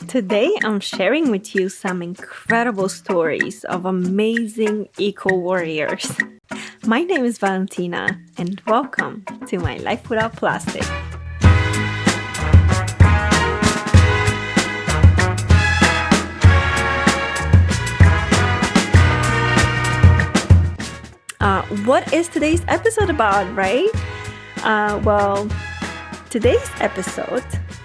Today, I'm sharing with you some incredible stories of amazing eco warriors. My name is Valentina, and welcome to my Life Without Plastic. What is today's episode about, right? Today's episode,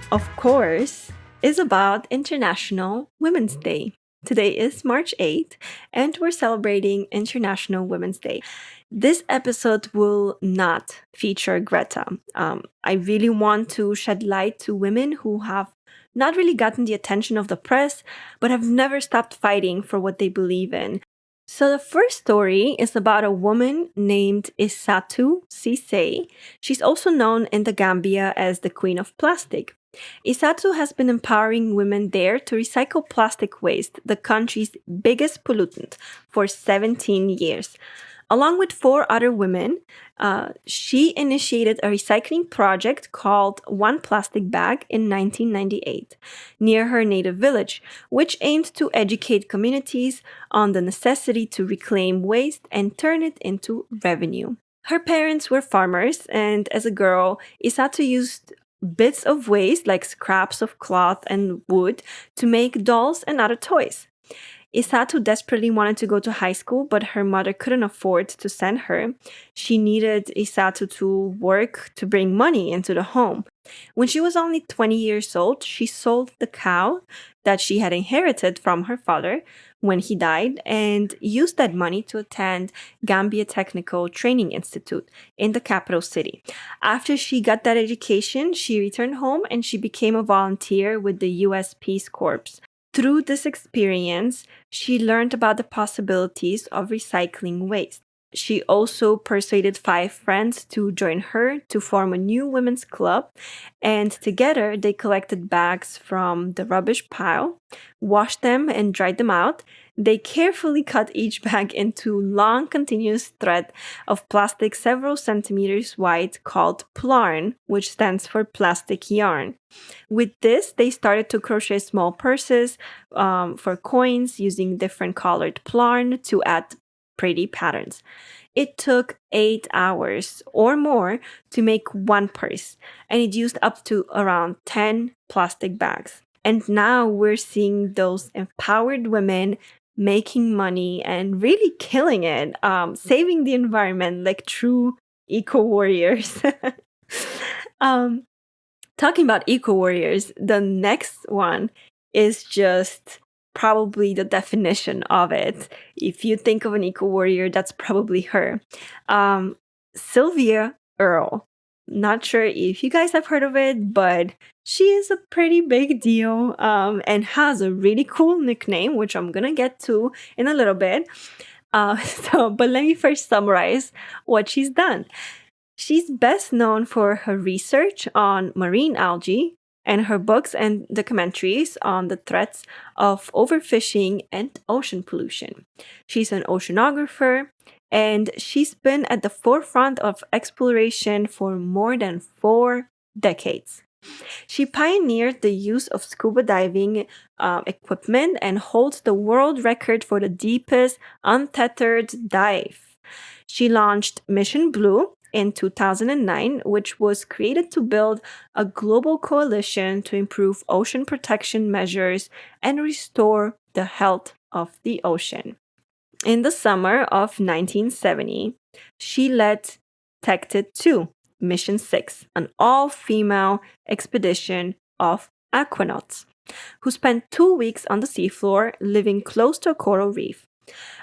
of course, is about International Women's Day. Today is March 8th, and we're celebrating International Women's Day. This episode will not feature Greta. I really want to shed light to women who have not really gotten the attention of the press, but have never stopped fighting for what they believe in. So the first story is about a woman named Isatu Sise. She's also known in the Gambia as the Queen of Plastic. Isatu has been empowering women there to recycle plastic waste, the country's biggest pollutant, for 17 years. Along with 4 other women, she initiated a recycling project called One Plastic Bag in 1998 near her native village, which aimed to educate communities on the necessity to reclaim waste and turn it into revenue. Her parents were farmers, and as a girl, Isatu used bits of waste like scraps of cloth and wood to make dolls and other toys. Isatu desperately wanted to go to high school, but her mother couldn't afford to send her. She needed Isatu to work to bring money into the home. When she was only 20 years old, she sold the cow that she had inherited from her father when he died and used that money to attend Gambia Technical Training Institute in the capital city. After she got that education, she returned home and she became a volunteer with the U.S. Peace Corps. Through this experience, she learned about the possibilities of recycling waste. She also persuaded 5 friends to join her to form a new women's club, and together they collected bags from the rubbish pile, washed them and dried them out. They carefully cut each bag into long continuous thread of plastic several centimeters wide called plarn, which stands for plastic yarn. With this, they started to crochet small purses for coins using different colored plarn to add pretty patterns. It took 8 hours or more to make one purse, and it used up to around 10 plastic bags. And now we're seeing those empowered women making money and really killing it, saving the environment like true eco warriors. Talking about eco warriors, the next one is just probably the definition of it. If you think of an eco warrior, that's probably her. Sylvia Earle. Not sure if you guys have heard of it, but she is a pretty big deal and has a really cool nickname, which I'm gonna get to in a little bit. But let me first summarize what she's done. She's best known for her research on marine algae and her books and documentaries on the threats of overfishing and ocean pollution. She's an oceanographer, and she's been at the forefront of exploration for more than 4 decades. She pioneered the use of scuba diving equipment and holds the world record for the deepest untethered dive. She launched Mission Blue in 2009, which was created to build a global coalition to improve ocean protection measures and restore the health of the ocean. In the summer of 1970, she led Tected 2, Mission 6, an all-female expedition of aquanauts, who spent 2 weeks on the seafloor living close to a coral reef.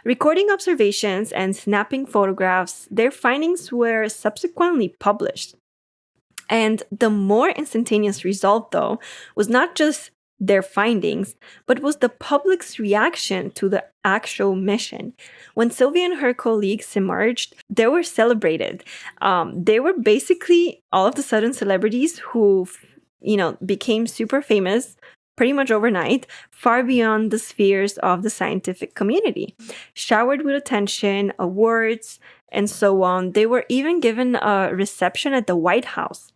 Recording observations and snapping photographs, their findings were subsequently published. And the more instantaneous result, though, was not just their findings, but was the public's reaction to the actual mission. When Sylvia and her colleagues emerged, they were celebrated. They were basically all of the sudden celebrities who, became super famous pretty much overnight, far beyond the spheres of the scientific community. Showered with attention, awards, and so on. They were even given a reception at the White House.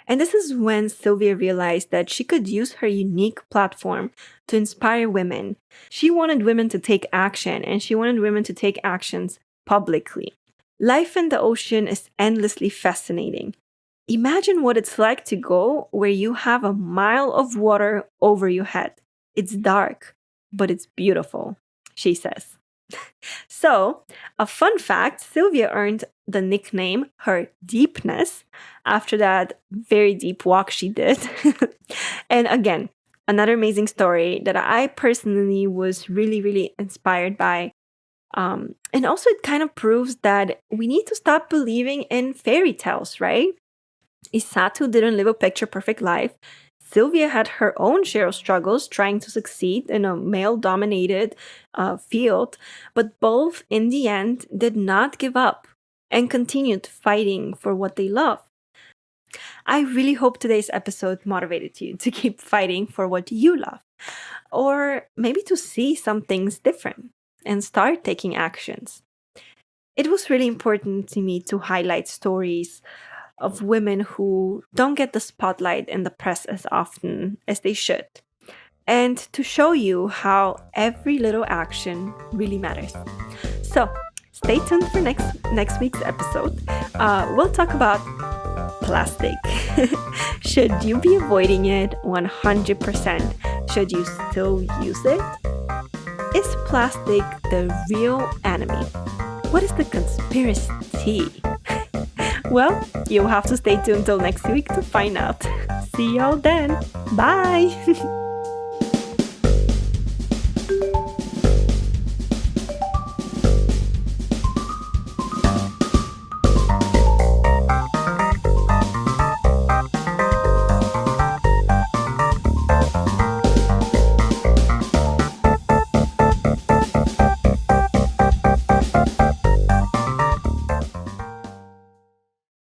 And this is when Sylvia realized that she could use her unique platform to inspire women. She wanted women to take action, and she wanted women to take actions publicly. Life in the ocean is endlessly fascinating. Imagine what it's like to go where you have a mile of water over your head. It's dark, but it's beautiful, she says. So, a fun fact, Sylvia earned the nickname her deepness after that very deep walk she did. And again, another amazing story that I personally was really, really inspired by. And also, it kind of proves that we need to stop believing in fairy tales, right? Isatu didn't live a picture perfect life. Sylvia had her own share of struggles trying to succeed in a male dominated field, but both in the end did not give up and continued fighting for what they love. I really hope today's episode motivated you to keep fighting for what you love, or maybe to see some things different and start taking actions. It was really important to me to highlight stories of women who don't get the spotlight in the press as often as they should, and to show you how every little action really matters. So stay tuned for next week's episode. We'll talk about plastic. Should you be avoiding it 100%? Should you still use it? Is plastic the real enemy? What is the conspiracy? Well, you'll have to stay tuned till next week to find out. See y'all then. Bye!